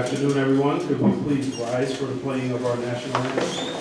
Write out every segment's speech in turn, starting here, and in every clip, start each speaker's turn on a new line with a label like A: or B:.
A: afternoon, everyone. Could we please rise for the playing of our national anthem?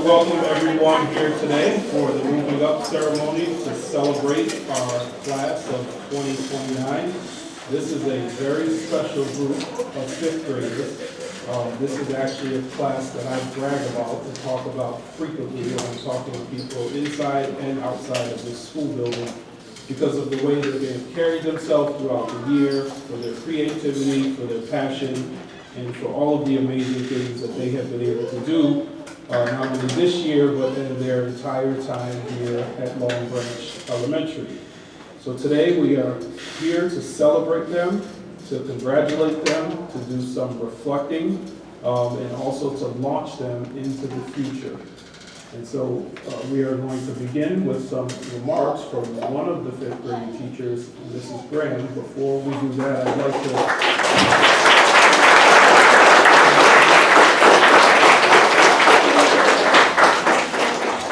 A: welcome everyone here today for the Moving Up ceremony to celebrate our class of 2029. This is a very special group of fifth graders. This is actually a class that I brag about and talk about frequently when I'm talking to people inside and outside of this school building because of the way that they've carried themselves throughout the year, for their creativity, for their passion, and for all of the amazing things that they have been able to do, not only this year, but in their entire time here at Long Branch Elementary. So today we are here to celebrate them, to congratulate them, to do some reflecting, and also to launch them into the future. And so we are going to begin with some remarks from one of the fifth grade teachers, Mrs. Graham. Before we do that, I'd like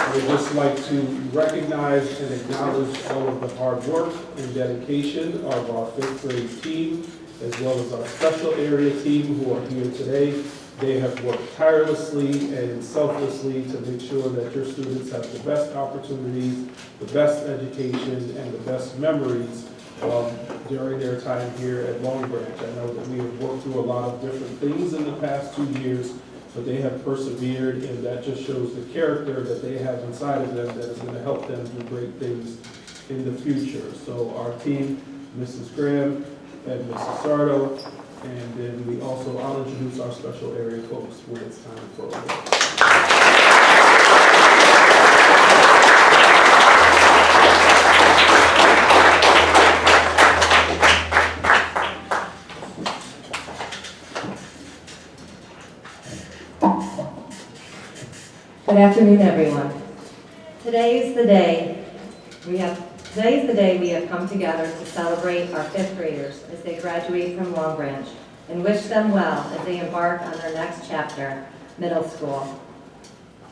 A: I would just like to recognize and acknowledge all of the hard work and dedication of our fifth grade team, as well as our special area team who are here today. They have worked tirelessly and selflessly to make sure that your students have the best opportunities, the best education, and the best memories during their time here at Long Branch. I know that we have worked through a lot of different things in the past 2 years, but they have persevered, and that just shows the character that they have inside of them that is going to help them do great things in the future. So our team, Mrs. Graham and Mrs. Sardo, and then we also, I'll introduce our special area folks when it's time for awards.
B: Good afternoon, everyone. Today's the day we have come together to celebrate our fifth graders as they graduate from Long Branch and wish them well as they embark on their next chapter, middle school.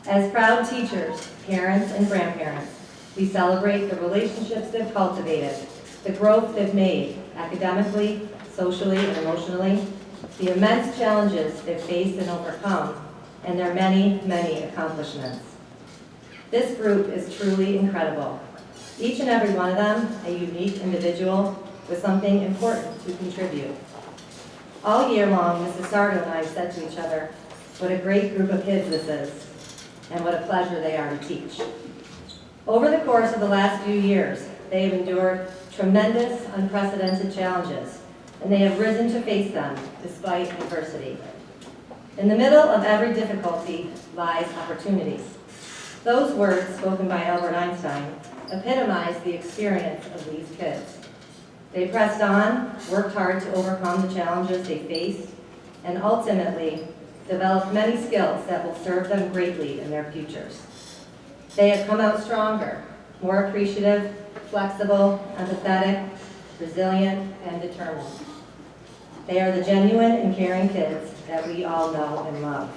B: As proud teachers, parents, and grandparents, we celebrate the relationships they've cultivated, the growth they've made academically, socially, and emotionally, the immense challenges they've faced and overcome, and their many, many accomplishments. This group is truly incredible. Each and every one of them a unique individual with something important to contribute. All year long, Mrs. Sardo and I said to each other, what a great group of kids this is, and what a pleasure they are to teach. Over the course of the last few years, they have endured tremendous, unprecedented challenges, and they have risen to face them despite adversity. In the middle of every difficulty lies opportunity. Those words, spoken by Albert Einstein, epitomize the experience of these kids. They pressed on, worked hard to overcome the challenges they faced, and ultimately developed many skills that will serve them greatly in their futures. They have come out stronger, more appreciative, flexible, empathetic, resilient, and determined. They are the genuine and caring kids that we all know and love.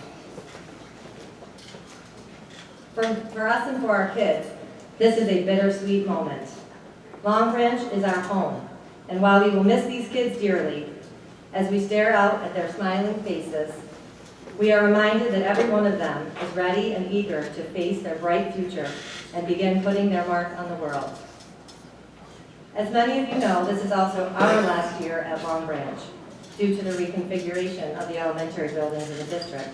B: For us and for our kids, this is a bittersweet moment. Long Branch is our home, and while we will miss these kids dearly, as we stare out at their smiling faces, we are reminded that every one of them is ready and eager to face their bright future and begin putting their mark on the world. As many of you know, this is also our last year at Long Branch, due to the reconfiguration of the elementary buildings in the district.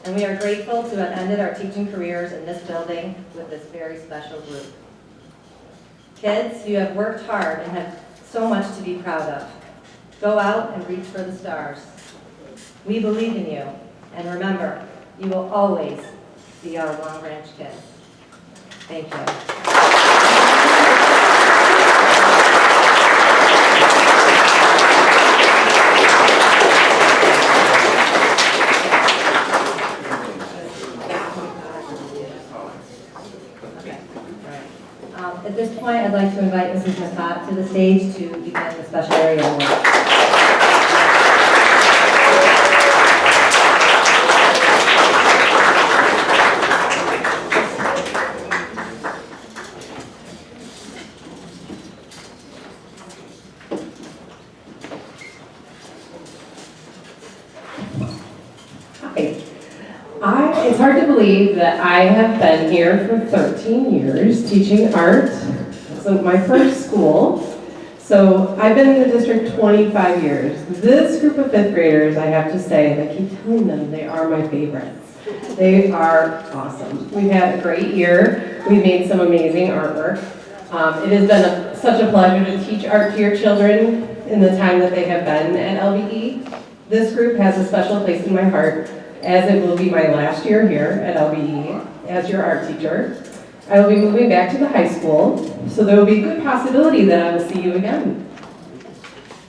B: And we are grateful to have ended our teaching careers in this building with this very special group. Kids, you have worked hard and have so much to be proud of. Go out and reach for the stars. We believe in you, and remember, you will always be our Long Branch kids. Thank you. At this point, I'd like to invite Mrs. McCott to the stage to begin the special area award.
C: It's hard to believe that I have been here for 13 years teaching art. So my first school. So I've been in the district 25 years. This group of fifth graders, I have to say, and I keep telling them they are my favorites. They are awesome. We've had a great year. We've made some amazing artwork. It has been such a pleasure to teach art to your children in the time that they have been at LBE. This group has a special place in my heart, as it will be my last year here at LBE as your art teacher. I will be moving back to the high school, so there will be a good possibility that I will see you again.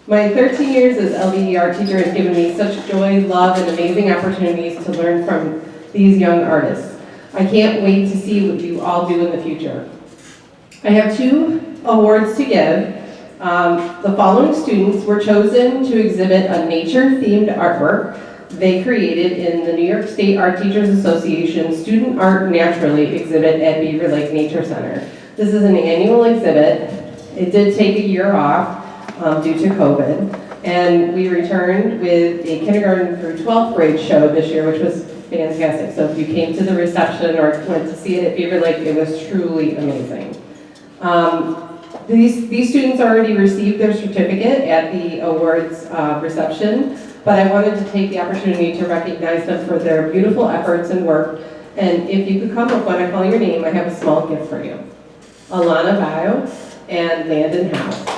C: My 13 years as LBE art teacher has given me such joy, love, and amazing opportunities to learn from these young artists. I can't wait to see what you all do in the future. I have 2 awards to give. The following students were chosen to exhibit a nature-themed artwork they created in the New York State Art Teachers Association Student Art Naturally exhibit at Beaver Lake Nature Center. This is an annual exhibit. It did take a year off due to COVID, and we returned with a kindergarten through 12th grade show this year, which was fantastic. So if you came to the reception or went to see it at Beaver Lake, it was truly amazing. These students already received their certificate at the awards reception, but I wanted to take the opportunity to recognize them for their beautiful efforts and work. And if you could come up when I call your name, I have a small gift for you. Alana Bio and Landon Howe.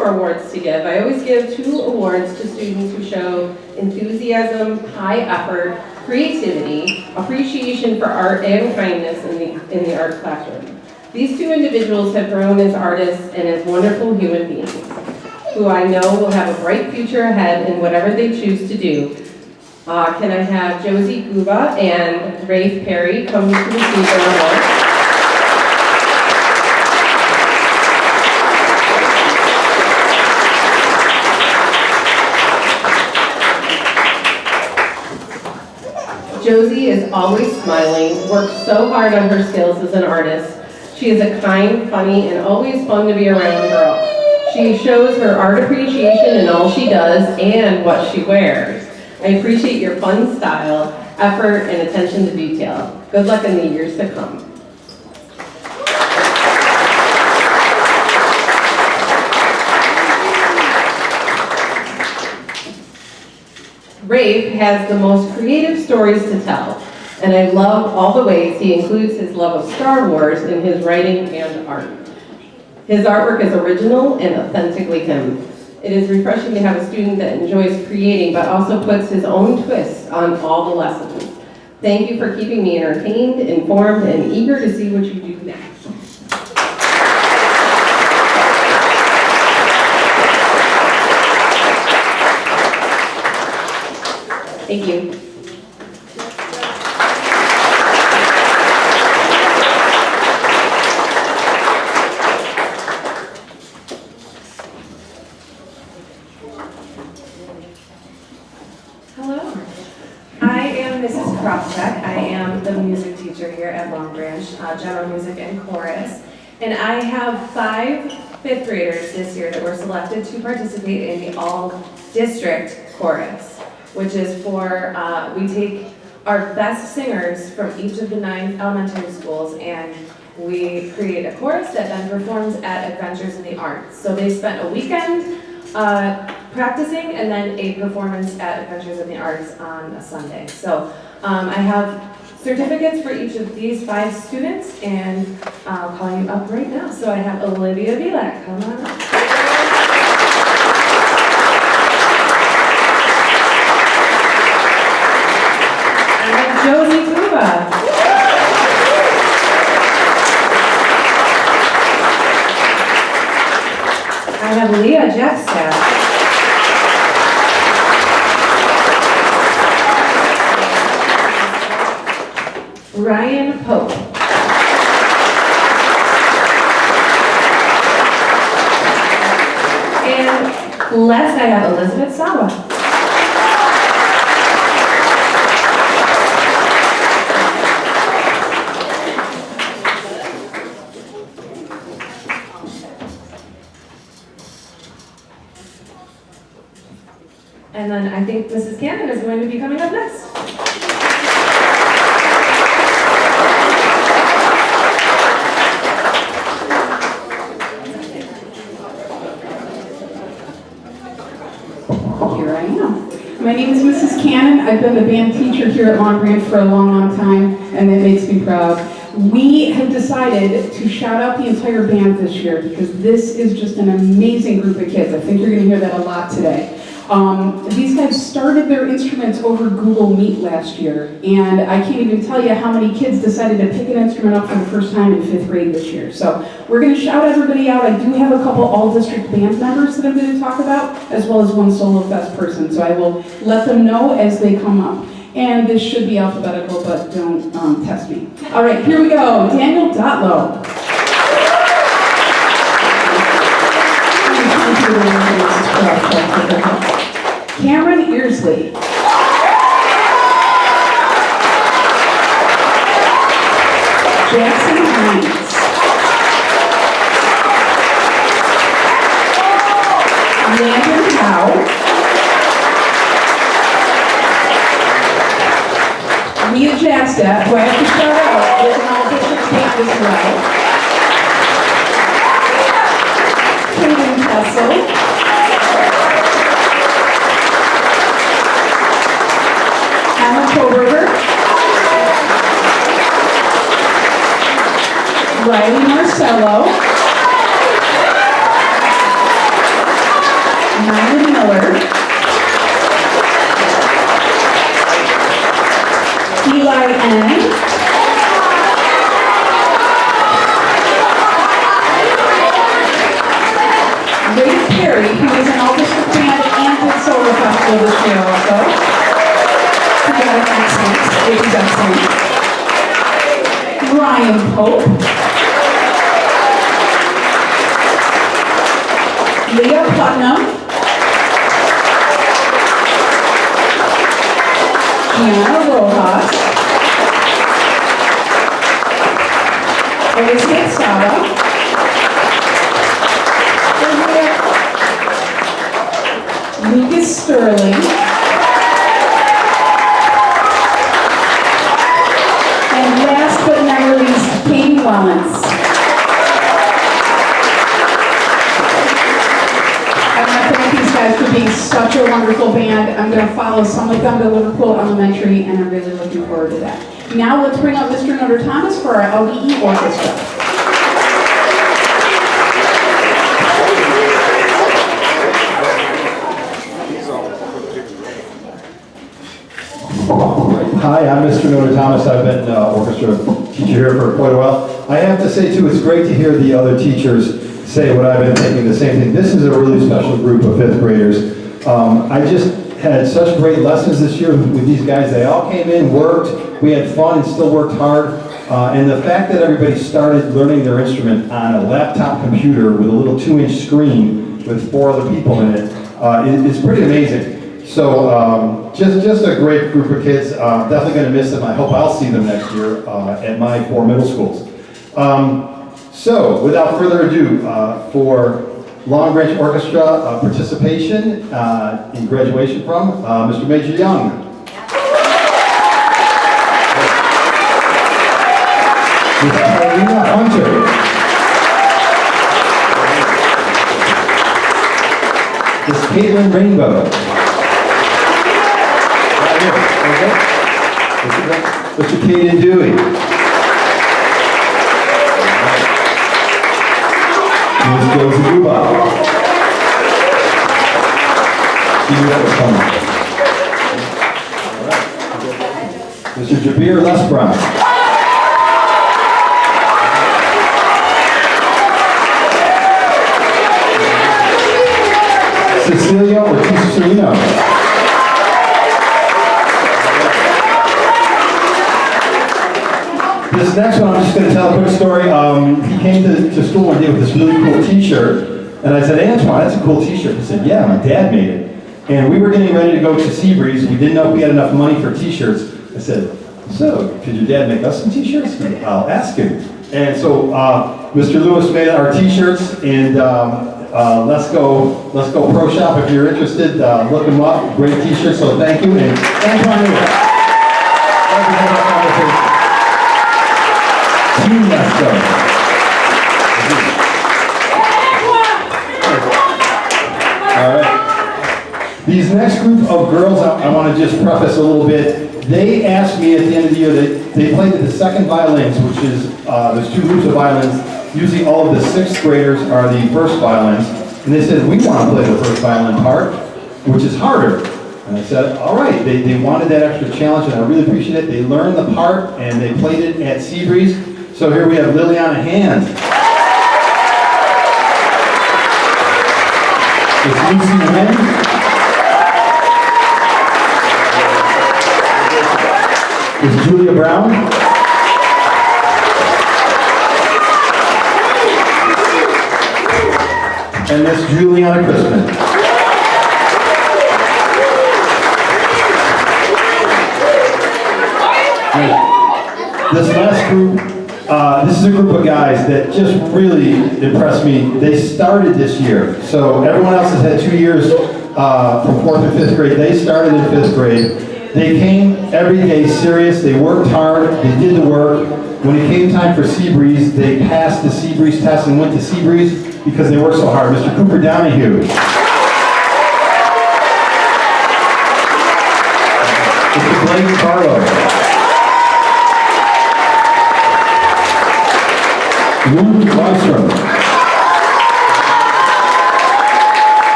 C: Awards to give. I always give 2 awards to students who show enthusiasm, high effort, creativity, appreciation for art, and kindness in the art classroom. These 2 individuals have grown as artists and as wonderful human beings, who I know will have a bright future ahead in whatever they choose to do. Can I have Josie Guba and Rafe Perry come to receive their awards? Josie is always smiling, works so hard on her skills as an artist. She is a kind, funny, and always fun to be around girl. She shows her art appreciation in all she does and what she wears. I appreciate your fun style, effort, and attention to detail. Good luck in the years to come. Rafe has the most creative stories to tell, and I love all the ways he includes his love of Star Wars in his writing and art. His artwork is original and authentically him. It is refreshing to have a student that enjoys creating but also puts his own twist on all the lessons. Thank you for keeping me entertained, informed, and eager to see what you do next. Thank you.
D: Hello. I am Mrs. Kropchak. I am the music teacher here at Long Branch, general music and chorus. And I have 5 fifth graders this year that were selected to participate in the all-district chorus, which is for, we take our best singers from each of the 9 elementary schools and we create a chorus that then performs at Adventures in the Arts. So they spent a weekend practicing and then a performance at Adventures in the Arts on a Sunday. So I have certificates for each of these 5 students and I'll call you up right now. So I have Olivia Vilak, come on up. Josie Kuba. I have Leah Jeffstaff. Ryan Pope. Last, I have Elizabeth Sawa. And then I think Mrs. Cannon is going to be coming up next.
E: Here I am. My name is Mrs. Cannon. I've been the band teacher here at Long Branch for a long, long time, and it makes me proud. We have decided to shout out the entire band this year because this is just an amazing group of kids. I think you're going to hear that a lot today. These guys started their instruments over Google Meet last year, and I can't even tell you how many kids decided to pick an instrument up for the first time in 5th grade this year. So we're going to shout everybody out. I do have a couple all-district band members that I'm going to talk about, as well as one Solo Fest person. So I will let them know as they come up. And this should be alphabetical, but don't test me. All right, here we go. Daniel Dotlow. Cameron Earsley. Jackson Hines. Landon Howe. Mia Jasta, who I have to shout out, is an all-district band as well. Kaden Kessel. Emma Koberger. Riley Marcello. Myron Miller. Eli N. Ray Perry, who is an all-district band and did solo festival this year also. He got an accent, which is excellent. Ryan Pope. Leah Putnam. Gianna Rojas. Elizabeth Saba. Lucas Sterling. And last but not least, Katie Wellens. I want to thank these guys for being such a wonderful band. I'm going to follow some of them to Liverpool Elementary, and I'm really looking forward to that. Now let's bring up Mr. Notre Thomas for our LDE Orchestra.
F: Hi, I'm Mr. Notre Thomas. I've been orchestra teacher here for quite a while. I have to say, too, it's great to hear the other teachers say what I've been thinking, the same thing. This is a really special group of 5th graders. I just had such great lessons this year with these guys. They all came in, worked, we had fun and still worked hard. And the fact that everybody started learning their instrument on a laptop computer with a little 2-inch screen with 4 other people in it is pretty amazing. So just a great group of kids. Definitely going to miss them. I hope I'll see them next year at my 4 middle schools. So without further ado, for Long Branch Orchestra participation in graduation from Mr. Major Young. Ms. Carolina Hunter. Ms. Caitlin Rainbow. Mr. Caden Dewey. Ms. Josie Duba. Mr. Jabir Lesbron. Cecilia Ortiz-Serino. This next one, I'm just going to tell a quick story. He came to school one day with this really cool t-shirt And I said, Antoine, that's a cool t-shirt. He said, yeah, my dad made it. And we were getting ready to go to Seabreeze. We didn't know if we had enough money for t-shirts. I said, so, could your dad make us some t-shirts? I'll ask him. And so Mr. Lewis made our t-shirts, and let's go Pro Shop if you're interested. Look them up. Great t-shirts, so thank you. And Antoine Lewis. Team Let's Go. All right. These next group of girls, I want to just preface a little bit. They asked me at the end of the year, they played the second violins, which is, there's two groups of violins. Usually all of the sixth graders are the first violins. And they said, we want to play the first violin part, which is harder. And I said, all right. They wanted that extra challenge, and I really appreciate it. They learned the part, and they played it at Seabreeze. So here we have Liliana Hand. It's Lucy Wynn. It's Julia Brown. And Miss Juliana Crispin. This last group, this is a group of guys that just really impressed me. They started this year. So everyone else has had 2 years from 4th and 5th grade. They started in 5th grade. They came every day serious. They worked hard. They did the work. When it came time for Seabreeze, they passed the Seabreeze test and went to Seabreeze because they worked so hard. Mr. Cooper Donahue. Mr. Blake Barlow. Lou Lundstrom.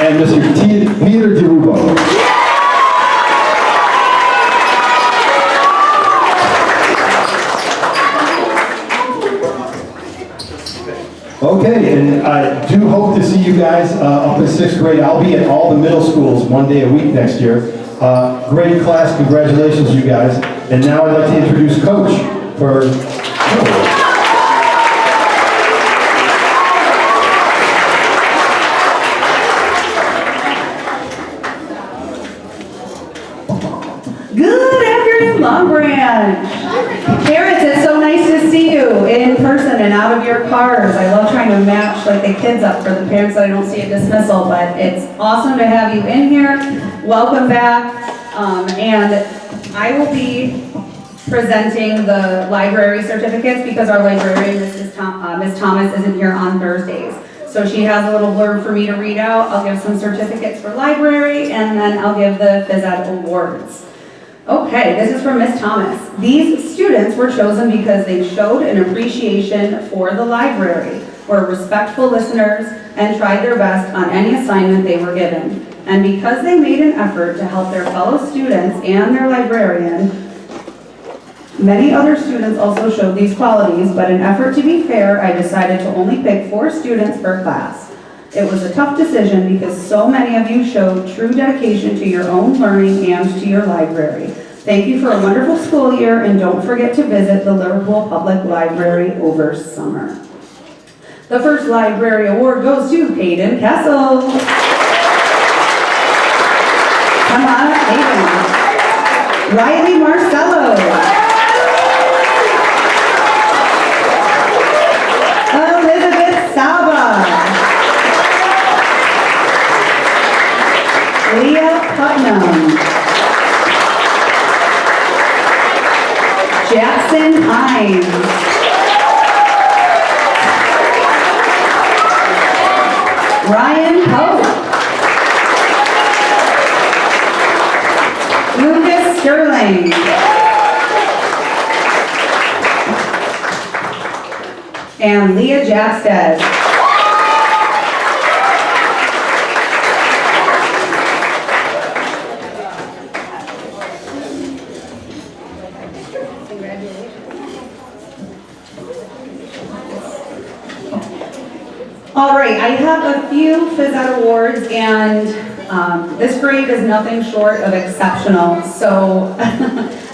F: And Mr. Peter DeRubo. Okay, and I do hope to see you guys up in 6th grade. I'll be at all the middle schools one day a week next year. Great class, congratulations you guys. And now I'd like to introduce Coach for...
G: Good afternoon, Long Branch. Parents, it's so nice to see you in person and out of your cars. I love trying to match like the kids up for the parents that I don't see at dismissal, but it's awesome to have you in here. Welcome back. And I will be presenting the library certificates because our librarian, Miss Thomas, isn't here on Thursdays. So she has a little blurb for me to read out. I'll give some certificates for library, and then I'll give the phys ed awards. Okay, this is from Miss Thomas. These students were chosen because they showed an appreciation for the library, were respectful listeners, and tried their best on any assignment they were given. And because they made an effort to help their fellow students and their librarian, many other students also showed these qualities, but in an effort to be fair, I decided to only pick 4 students per class. It was a tough decision because so many of you showed true dedication to your own learning and to your library. Thank you for a wonderful school year, and don't forget to visit the Liverpool Public Library over summer. The first library award goes to Peyton Kessel. Come on up, Peyton. Riley Marcello. Elizabeth Saba. Leah Putnam. Jackson Hines. Ryan Pope. Lucas Sterling. And Leah Jackstead. All right, I have a few phys ed awards, and this grade is nothing short of exceptional. So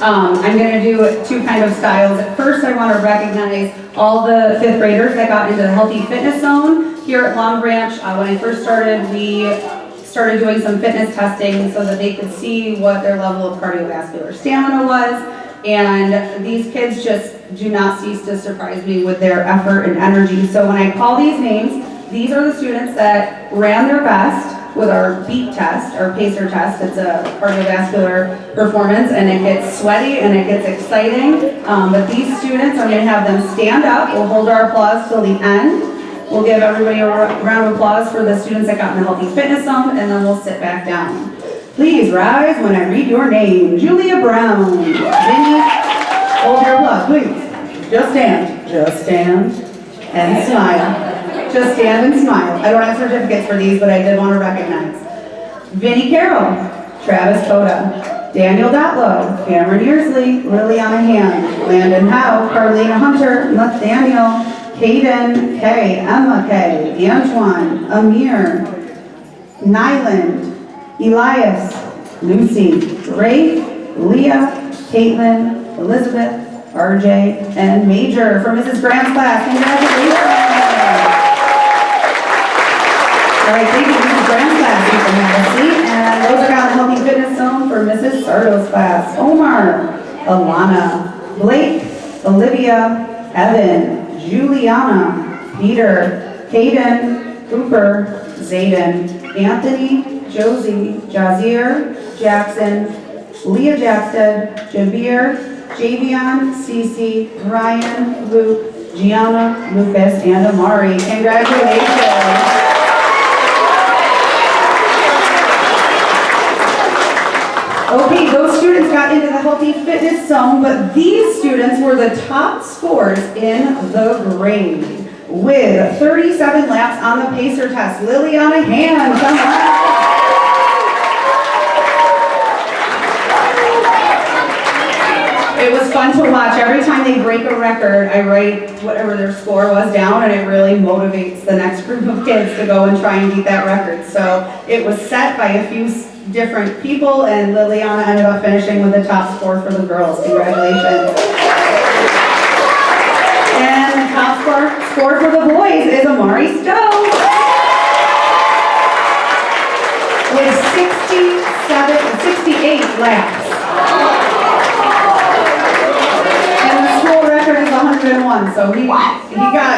G: I'm going to do 2 kind of styles. At first, I want to recognize all the fifth graders that got into the Healthy Fitness Zone here at Long Branch. When I first started, we started doing some fitness testing so that they could see what their level of cardiovascular stamina was. And these kids just do not cease to surprise me with their effort and energy. So when I call these names, these are the students that ran their best with our beat test, our pacer test. It's a cardiovascular performance, and it gets sweaty and it gets exciting. But these students, I'm going to have them stand up. We'll hold our applause till the end. We'll give everybody a round of applause for the students that got in the Healthy Fitness Zone, and then we'll sit back down. Please rise when I read your name. Julia Brown. Vinny, hold your applause, please. Just stand and smile. Just stand and smile. I don't have certificates for these, but I did want to recognize. Vinny Carroll, Travis Coda, Daniel Dotlow, Cameron Earsley, Liliana Hand, Landon Howe, Carlina Hunter, Nathaniel, Caden K, Emma K, Antoine, Amir, Nyland, Elias, Lucy, Rafe, Leah, Caitlin, Elizabeth, RJ, and Major for Mrs. Graham's class. Congratulations! All right, thank you, Mrs. Graham's class. You can have a seat. And those are down in the Healthy Fitness Zone for Mrs. Sardo's class. Omar, Alana, Blake, Olivia, Evan, Juliana, Peter, Caden, Cooper, Zayden, Anthony, Josie, Jazir, Jackson, Leah Jackstead, Jabir, Javion, Cece, Ryan, Luke, Gianna, Lucas, and Amari. Congratulations. Okay, those students got into the Healthy Fitness Zone, but these students were the top scorers in the grade with 37 laps on the pacer test. Liliana Hand, come on. It was fun to watch. Every time they break a record, I write whatever their score was down, and it really motivates the next group of kids to go and try and beat that record. So it was set by a few different people, and Liliana ended up finishing with the top score for the girls. Congratulations. And the top score for the boys is Amari Stowe with 68 laps. And the school record is 101, so he got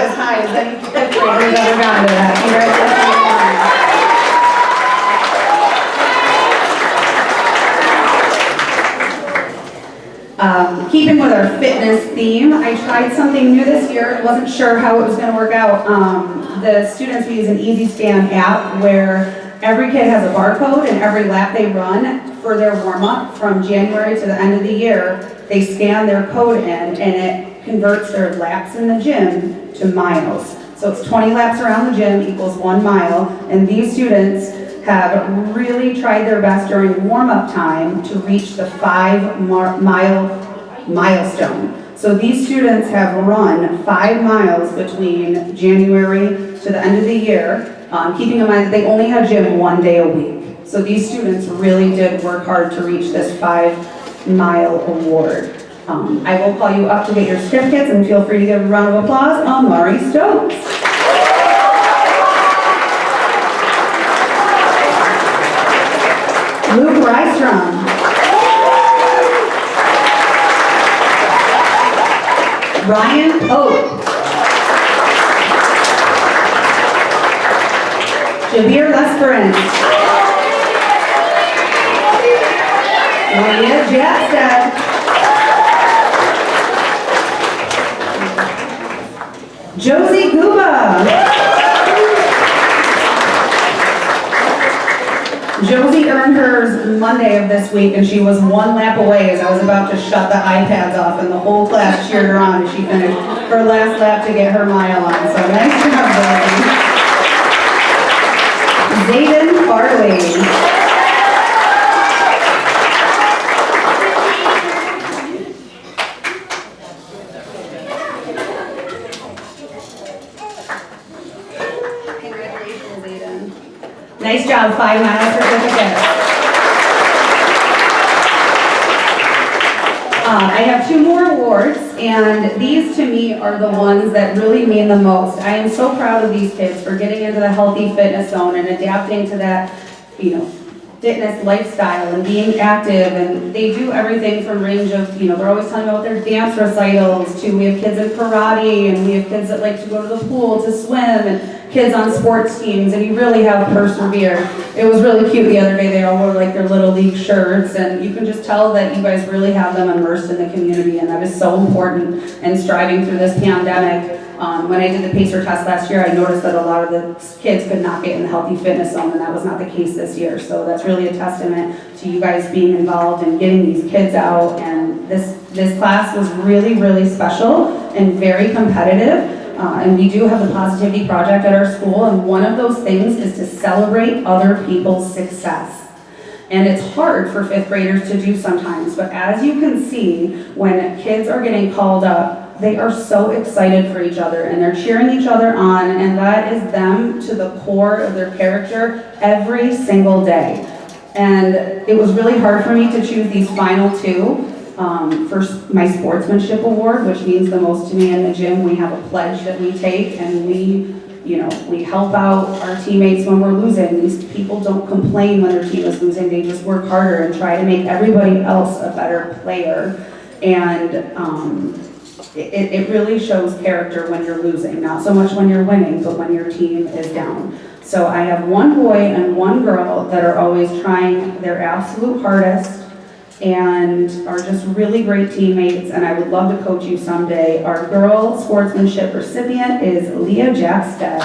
G: as high as any fifth grader's ever gotten to that. Congratulations. Keeping with our fitness theme, I tried something new this year. I wasn't sure how it was going to work out. The students, we use an Easy Scan app where every kid has a barcode, and every lap they run for their warm-up from January to the end of the year, they scan their code in, and it converts their laps in the gym to miles. So it's 20 laps around the gym equals 1 mile, and these students have really tried their best during warm-up time to reach the 5-mile milestone. So these students have run 5 miles between January to the end of the year, keeping in mind that they only have gym 1 day a week. So these students really did work hard to reach this 5-mile award. I will call you up to get your certificates, and feel free to give a round of applause on Amari Stokes. Luke Rystrom. Ryan Pope. Jabir Lesperance. Leah Jackstead. Josie Guba. Josie earned hers Monday of this week, and she was 1 lap away as I was about to shut the iPads off, and the whole class cheered her on as she finished her last lap to get her mile on. So nice job, Josie. Zayden Farley. Nice job, 5-mile certificate. I have 2 more awards, and these to me are the ones that really mean the most. I am so proud of these kids for getting into the healthy fitness zone and adapting to that, fitness lifestyle and being active, and they do everything from range of, they're always telling about their dance recitals to we have kids in karate, and we have kids that like to go to the pool to swim, and kids on sports teams, and you really have persevered. It was really cute the other day, they all wore like their little league shirts, and you can just tell that you guys really have them immersed in the community, and that is so important in striving through this pandemic. When I did the PACER test last year, I noticed that a lot of the kids could not get in the healthy fitness zone, and that was not the case this year. So that's really a testament to you guys being involved and getting these kids out. And this class was really, really special and very competitive. And we do have the Positivity Project at our school, and one of those things is to celebrate other people's success. And it's hard for 5th graders to do sometimes, but as you can see, when kids are getting called up, they are so excited for each other, and they're cheering each other on, and that is them to the core of their character every single day. And it was really hard for me to choose these final 2 for my sportsmanship award, which means the most to me in the gym. We have a pledge that we take, and we help out our teammates when we're losing. These people don't complain when their team is losing, they just work harder and try to make everybody else a better player. And it really shows character when you're losing, not so much when you're winning, but when your team is down. So I have 1 boy and 1 girl that are always trying their absolute hardest and are just really great teammates, and I would love to coach you someday. Our girl sportsmanship recipient is Leah Jackstead.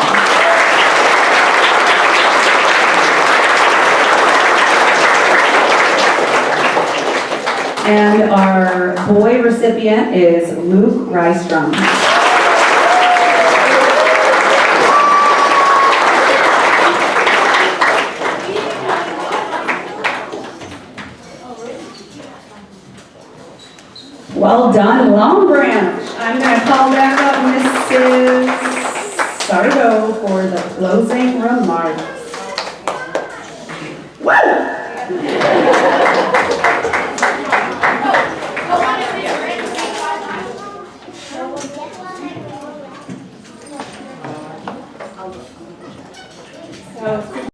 G: And our boy recipient is Luke Rystrom. Well done, Long Branch. I'm going to call back up Mrs. Sardo for the closing remarks. Woo!